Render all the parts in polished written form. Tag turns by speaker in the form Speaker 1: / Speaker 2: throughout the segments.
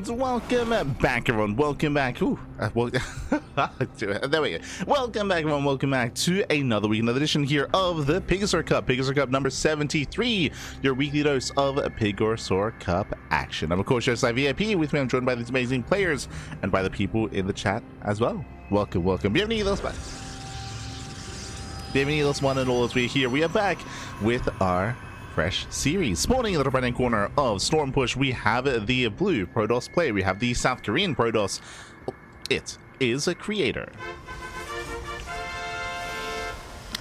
Speaker 1: and welcome back, everyone. Welcome back. Ooh, there we go. Welcome back, everyone. Welcome back to another week, another edition here of the PiGosaur Cup. PiGosaur Cup number 73, your weekly dose of PiGosaur Cup action. I'm, of course, your VIP. With me, I'm joined by these amazing players and by the people in the chat as well. Welcome, welcome. Bienvenidos one and all as we're here. We are back with our fresh series. Spawning in the top right hand corner of Storm Push, we have the blue Protoss player. We have the South Korean Protoss. It is a creator.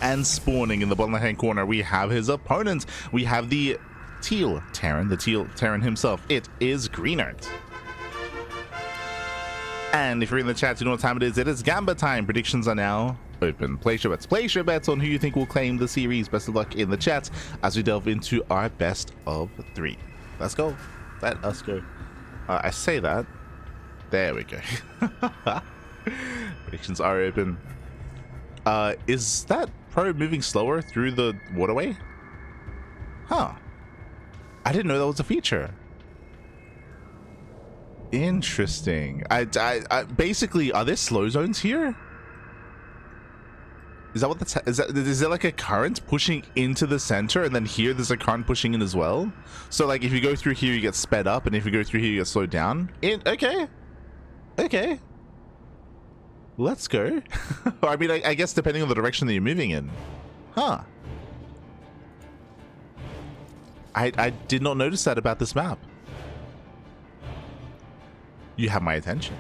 Speaker 1: And spawning in the bottom right hand corner, we have his opponent. We have the Teal Terran, the Teal Terran himself. It is Greenert. And if you're in the chat, you know what time it is. It is Gamba time. Predictions are now open. Place your bets. Place your bets on who you think will claim the series. Best of luck in the chat as we delve into our best of 3. Let's go. Let us go. I say that. There we go. Predictions are open. Is that Pro moving slower through the waterway? Huh. I didn't know that was a feature. Interesting. I basically, are there slow zones here? Is that what that's, is there like a current pushing into the center, and then here there's a current pushing in as well? So like if you go through here you get sped up, and if you go through here you get slowed down? Okay. Let's go. I mean, I guess depending on the direction that you're moving in. Huh. I did not notice that about this map. You have my attention.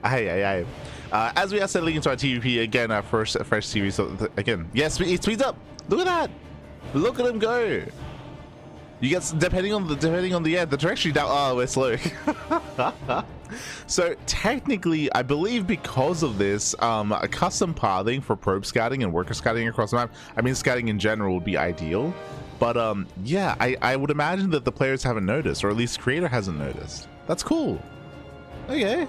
Speaker 1: Aye. As we are settling into our TVP again, our first fresh series. So again, yes, it speeds up. Look at that. Look at him go. You get depending on the direction down. Oh, we're slow. So technically, I believe because of this, a custom pathing for probe scouting and worker scouting across the map. I mean, scouting in general would be ideal. But yeah, I would imagine that the players haven't noticed, or at least creator hasn't noticed. That's cool. Okay,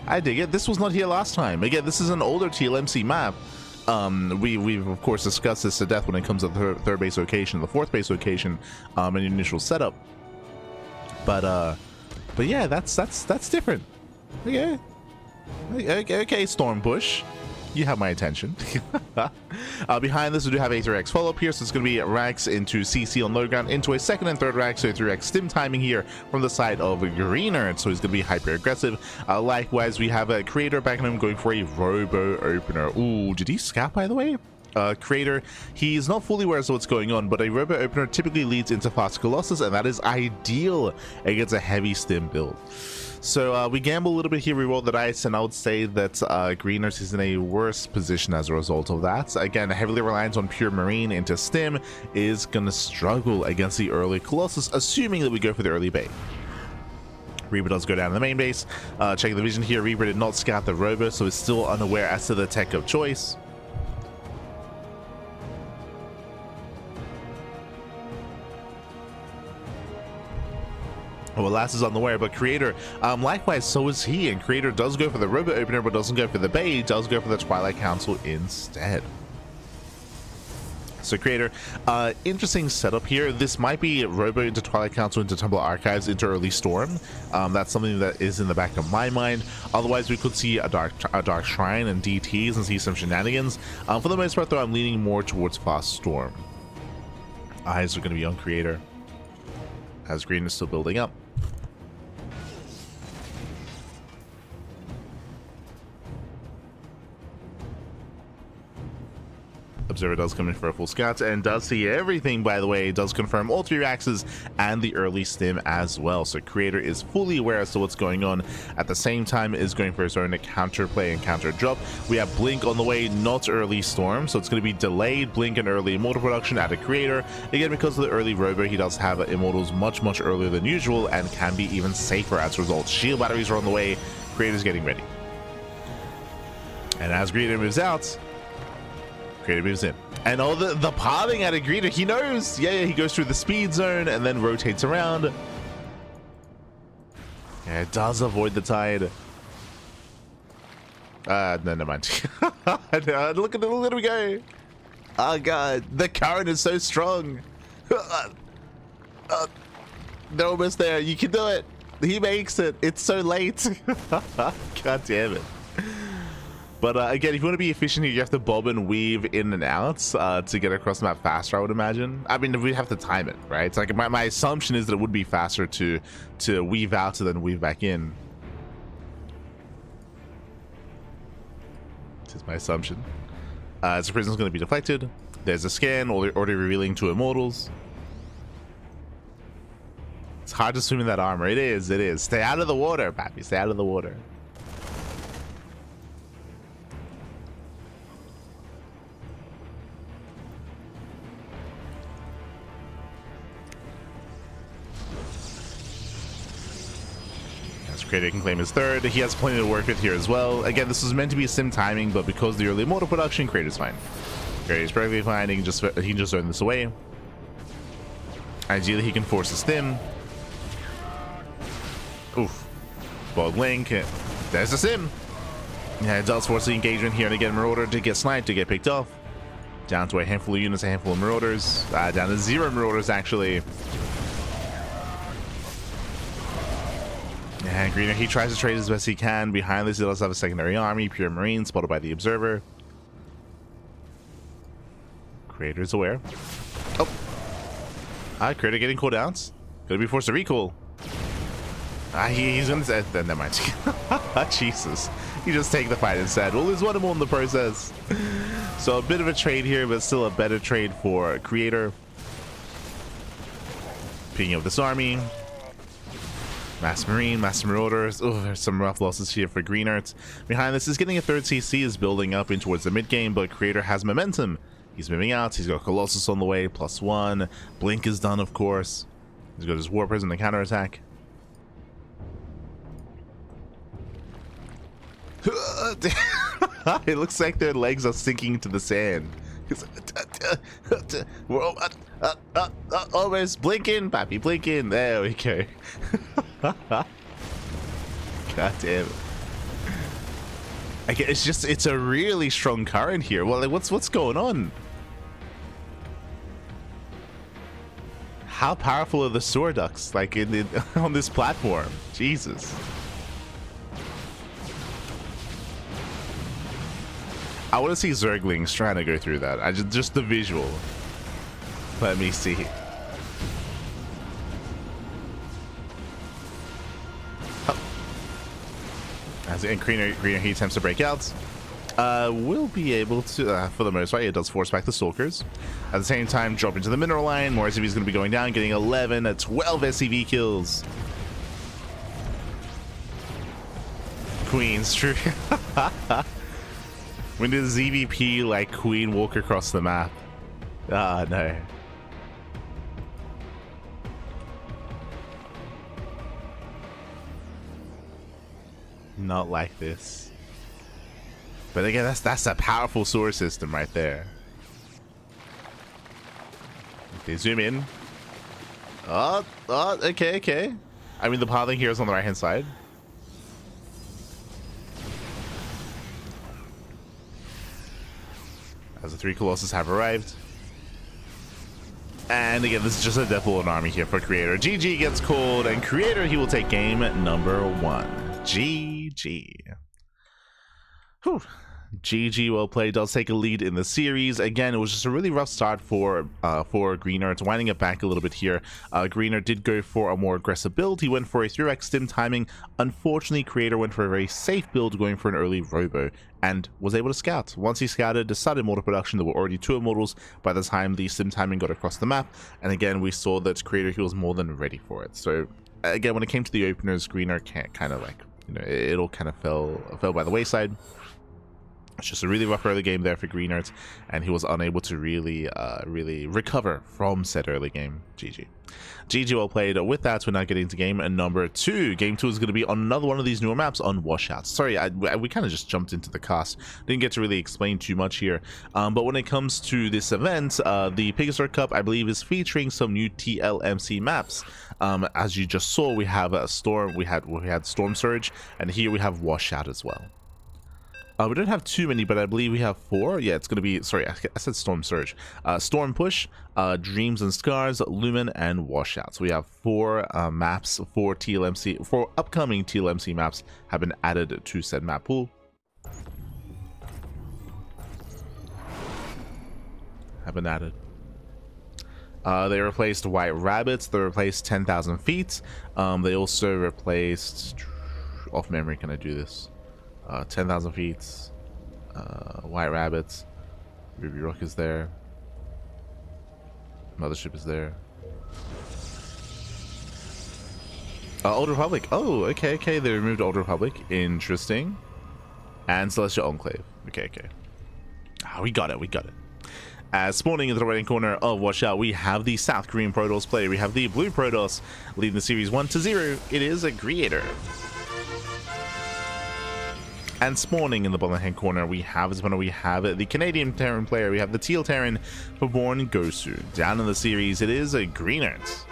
Speaker 1: I dig it. This was not here last time. Again, this is an older TLMC map. We've of course discussed this to death when it comes to the third base location, the fourth base location, in the initial setup. But yeah, that's different. Okay, Storm Push. You have my attention. Behind this, we do have a 3x follow-up here, so it's going to be racks into CC on low ground, into a second and third rack, so 3x stim timing here from the side of Greenert, so he's going to be hyper-aggressive. Likewise, we have a creator backing him going for a robo opener. Ooh, did he scout, by the way? Creator, he's not fully aware as to what's going on, but a robo opener typically leads into fast Colossus, and that is ideal against a heavy stim build. So we gamble a little bit here, we roll the dice, and I would say that Greenert is in a worse position as a result of that. Again, heavily reliant on pure marine into stim is going to struggle against the early Colossus, assuming that we go for the early bait. Reaper does go down to the main base. Checking the vision here, Reaper did not scout the robo, so is still unaware as to the tech of choice. Well, Lass is on the way, but Creator, likewise, so is he, and Creator does go for the Robo Opener, but doesn't go for the Bay, does go for the Twilight Council instead. So Creator, interesting setup here. This might be Robo into Twilight Council, into Temple Archives, into Early Storm. That's something that is in the back of my mind. Otherwise, we could see a Dark Shrine and DTs and see some shenanigans. For the most part, though, I'm leaning more towards Fast Storm. Eyes are going to be on Creator, as Green is still building up. Observer does come in for a full scout and does see everything, by the way. Does confirm all 3 axes and the early stim as well. So Creator is fully aware as to what's going on. At the same time is going for his own counter play and counter drop. We have Blink on the way, not early Storm. So it's going to be delayed Blink and early Immortal production at a Creator. Again, because of the early Robo, he does have Immortals much earlier than usual and can be even safer as a result. Shield batteries are on the way. Creator's getting ready. And as Greener moves out, Creator moves in. And all the pathing out of Greener, he knows. Yeah, he goes through the speed zone and then rotates around. Yeah, it does avoid the tide. No, never mind. Look at him go. Oh god, the current is so strong. They're almost there. You can do it. He makes it. It's so late. God damn it. But again, if you want to be efficient here, you have to bob and weave in and out to get across the map faster, I would imagine. I mean, we have to time it, right? It's like my assumption is that it would be faster to weave out and then weave back in. This is my assumption. So prison's going to be deflected. There's a scan, already revealing 2 immortals. It's hard to swim in that armor. It is. Stay out of the water, Pappy. Stay out of the water. Creator can claim his 3rd. He has plenty to work with here as well. Again, this was meant to be a sim timing, but because the early immortal production, Creator's fine. Creator's perfectly fine. He can just earn this away. Ideally, he can force a stim. Oof. Bald Link. There's a sim. Yeah, it does force the engagement here, and again, Marauder to get sniped, to get picked off. Down to a handful of units, a handful of Marauders. Down to 0 Marauders, actually. And Greenert, he tries to trade as best he can. Behind this, he does have a secondary army, pure Marine, spotted by the Observer. Creator's aware. Oh. Creator getting cooldowns. Gonna be forced to recall. He's gonna say, never mind. Jesus. You just take the fight instead. We'll lose 1 more in the process. So a bit of a trade here, but still a better trade for Creator. Picking up this army. Mass Marine, Mass Marauders. Oh, there's some rough losses here for Greenert. Behind this is getting a 3rd CC, is building up in towards the mid game, but Creator has momentum. He's moving out. He's got Colossus on the way, +1. Blink is done, of course. He's got his War Prison to counterattack. It looks like their legs are sinking into the sand. Almost blinking, Pappy, blinking. There we go. God damn it. Again, it's a really strong current here. Well, like, what's going on? How powerful are the Sewer Ducks, like on this platform? Jesus. I want to see Zerglings trying to go through that. Just the visual. Let me see. As Greener he attempts to break out, will be able to, for the most part, it does force back the Stalkers. At the same time, drop into the mineral line. More SCV is going to be going down, getting 11, 12 SCV kills. Queens, true. When did ZVP like Queen walk across the map? Ah, no. Not like this. But again, that's a powerful sewer system right there. Okay, zoom in. Oh, okay. I mean, the pathing here is on the right hand side. As the 3 Colossus have arrived. And again, this is just a Death Lord army here for Creator. GG gets called, and Creator, he will take game number 1. GG. Whew. GG, well played. Does take a lead in the series. Again, it was just a really rough start for Greenert. Winding it back a little bit here. Greenert did go for a more aggressive build. He went for a 3x stim timing. Unfortunately, Creator went for a very safe build, going for an early robo, and was able to scout. Once he scouted, decided immortal production. There were already 2 immortals by the time the stim timing got across the map. And again, we saw that Creator, he was more than ready for it. So again, when it came to the openers, Greenert kind of like, you know, it all kind of fell by the wayside. It's just a really rough early game there for Greenert, and he was unable to really recover from said early game. GG. GG, well played. With that, we're now getting to game number 2. Game 2 is going to be on another one of these newer maps on Washouts. Sorry, we kind of just jumped into the cast. Didn't get to really explain too much here. But when it comes to this event, the PiGosaur Cup, I believe, is featuring some new TLMC maps. As you just saw, we have a Storm, we had Storm Surge, and here we have Washout as well. We don't have too many, but I believe we have 4. Yeah, it's going to be, sorry, I said Storm Surge. Storm Push, Dreams and Scars, Lumen, and Washout. So we have 4 maps, 4 TLMC, 4 upcoming TLMC maps have been added to said map pool. Have been added. They replaced White Rabbits. They replaced 10,000 Feet. They also replaced, off memory, can I do this? 10,000 Feet, White Rabbits, Ruby Rock is there, Mothership is there, Old Republic. Oh, okay, they removed Old Republic. Interesting. And Celestial Enclave. Okay. We got it. As spawning into the right corner of Washout, we have the South Korean Protoss player. We have the Blue Protoss leading the series 1-0. It is a Greenert. And spawning in the bottom hand corner, we have the Canadian Terran player. We have the Teal Terran for Born Gosu. Down in the series, it is a Greenert.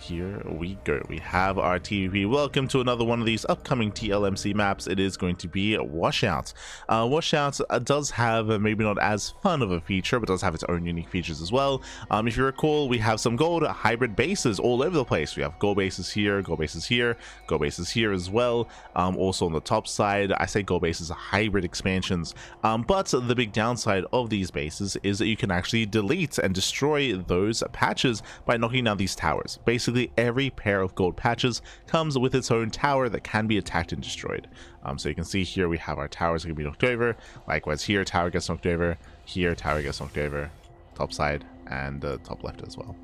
Speaker 1: Here we go. We have our TVP. Welcome to another one of these upcoming TLMC maps. It is going to be Washout. Washout does have maybe not as fun of a feature, but does have its own unique features as well. If you recall, we have some gold hybrid bases all over the place. We have gold bases here, gold bases here, gold bases here as well. Also on the top side, I say gold bases are hybrid expansions. But the big downside of these bases is that you can actually delete and destroy those patches by knocking down these towers. Basically, every pair of gold patches comes with its own tower that can be attacked and destroyed. So you can see here we have our towers that can be knocked over. Likewise here, tower gets knocked over. Here, tower gets knocked over. Top side and top left as well.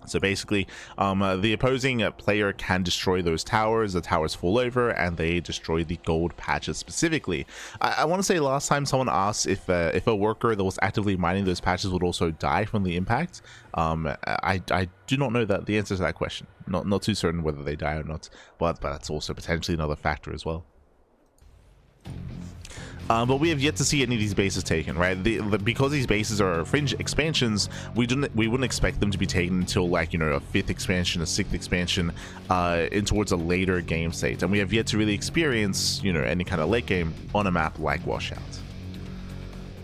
Speaker 1: So basically, the opposing player can destroy those towers. The towers fall over and they destroy the gold patches specifically. I want to say last time someone asked if a worker that was actively mining those patches would also die from the impact. I do not know the answer to that question. Not too certain whether they die or not, but that's also potentially another factor as well. But we have yet to see any of these bases taken, right? Because these bases are fringe expansions, we wouldn't expect them to be taken until, like, you know, a 5th expansion, a 6th expansion, in towards a later game state. And we have yet to really experience, you know, any kind of late game on a map like Washout.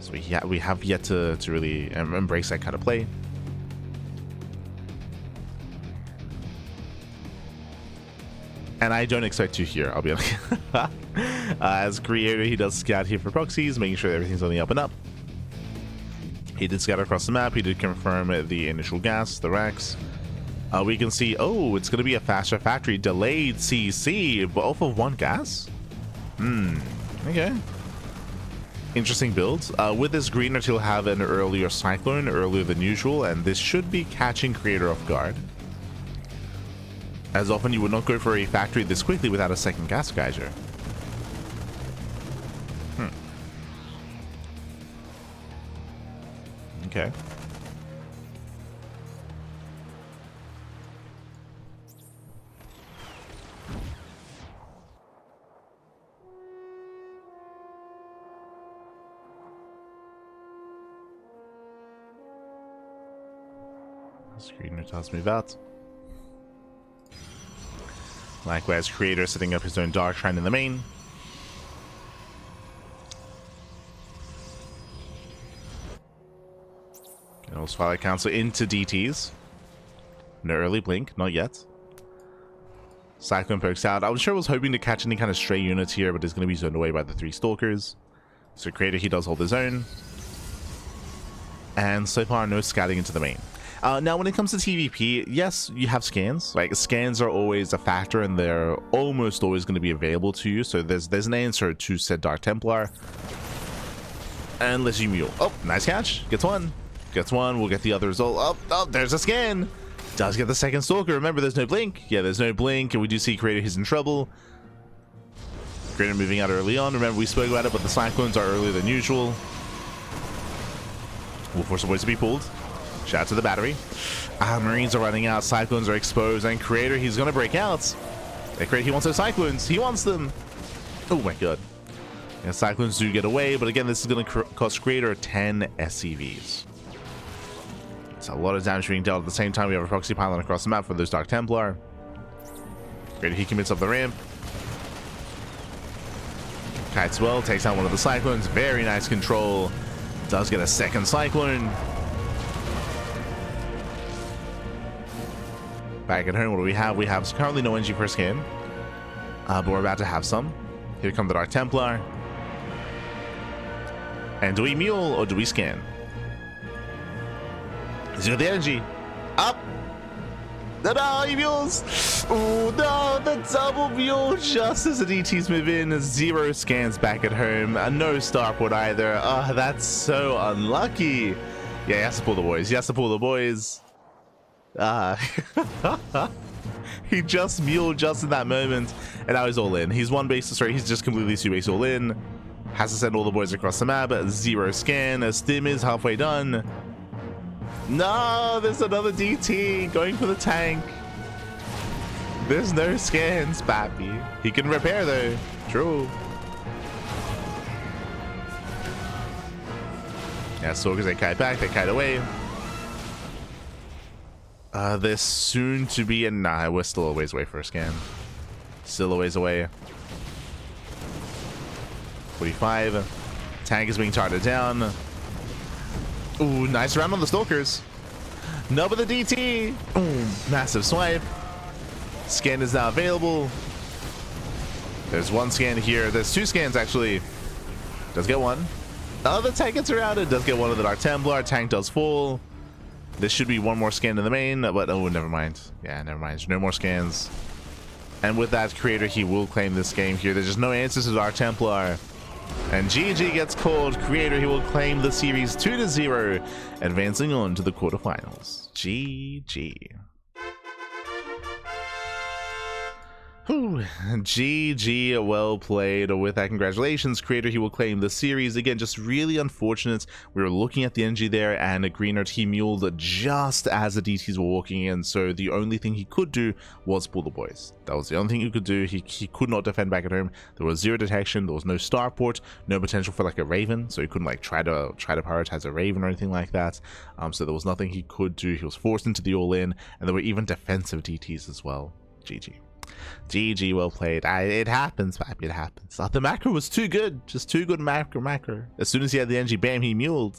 Speaker 1: So we have yet to really embrace that kind of play. And I don't expect to here, I'll be honest. As creator, he does scout here for proxies, making sure that everything's on the up and up. He did scout across the map. He did confirm the initial gas, the racks. We can see, oh, it's going to be a faster factory. Delayed CC, but off of 1 gas? Okay. Interesting builds. With this Greenert, he'll have an earlier Cyclone, earlier than usual, and this should be catching creator off guard. As often you would not go for a factory this quickly without a second gas geyser. Okay. Screener tells me that. Likewise, creator setting up his own dark shrine in the main. And also Twilight Council into DTs. No early blink, not yet. Cyclone pokes out. I'm sure I was hoping to catch any kind of stray units here, but it's going to be zoned away by the 3 stalkers. So creator, he does hold his own. And so far, no scouting into the main. Now, when it comes to TVP, yes, you have scans. Like, scans are always a factor, and they're almost always going to be available to you. So there's an answer to said Dark Templar. And let's you mule. Oh, nice catch. Gets one. Gets one. We'll get the other result. Oh, there's a scan. Does get the second stalker. Remember, there's no blink. Yeah, there's no blink, and we do see creator, he's in trouble. Creator moving out early on. Remember, we spoke about it, but the cyclones are earlier than usual. We'll force the boys to be pulled. Shout out to the battery. Marines are running out. Cyclones are exposed. And creator, he's going to break out. Creator, he wants those cyclones. He wants them. Oh my god. And cyclones do get away. But again, this is going to cost creator 10 SCVs. It's a lot of damage being dealt. At the same time, we have a proxy pylon across the map for those Dark Templar. Creator, he commits up the ramp. Kites well, takes out one of the Cyclones. Very nice control. Does get a second Cyclone. Back at home, what do we have? We have currently no energy per scan. But we're about to have some. Here come the Dark Templar. And do we mule or do we scan? Zero the energy. Up! No, he mules! Oh no, the double mule just as the DTs move in. Zero scans back at home. No starport either. Oh, that's so unlucky. Yeah, he has to pull the boys. He has to pull the boys. He just muled just in that moment, and now he's all in. He's one base, sorry, he's just completely two base all in. Has to send all the boys across the map. Zero scan. Stim is halfway done. No, there's another DT going for the tank. There's no scans, Pappy. He can repair though. True. Yeah, Stalkers, they kite back, they kite away. There's soon to be a... Nah, we're still a ways away for a scan. Still a ways away. 45. Tank is being targeted down. Ooh, nice round on the Stalkers. No, but the DT. Boom. Massive swipe. Scan is now available. There's one scan here. There's two scans, actually. Does get one. Oh, the tank gets around it. Does get one of the Dark Templar. Tank does fall. This should be one more scan in the main, but oh, never mind. Yeah, never mind. There's no more scans. And with that, Creator, he will claim this game here. There's just no answers to Dark Templar. And GG gets called. Creator, he will claim the series 2-0, advancing on to the quarterfinals. GG. Whew. GG, well played. With that, congratulations, Creator. He will claim the series. Again, just really unfortunate. We were looking at the energy there, and Greenert, he muled just as the DTs were walking in, so the only thing he could do was pull the boys. That was the only thing he could do. He could not defend back at home. There was zero detection. There was no starport, no potential for like a Raven, so he couldn't like try to prioritize a Raven or anything like that. So there was nothing he could do. He was forced into the all-in, and there were even defensive DTs as well. GG. GG, well played. It happens, Pappy, it happens. The macro was too good. Just too good macro. As soon as he had the energy, bam, he muled.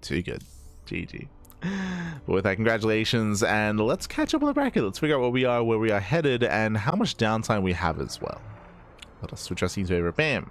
Speaker 1: Too good. GG. But with that, congratulations, and let's catch up on the bracket. Let's figure out where we are headed, and how much downtime we have as well. Let us switch our scenes over. Bam.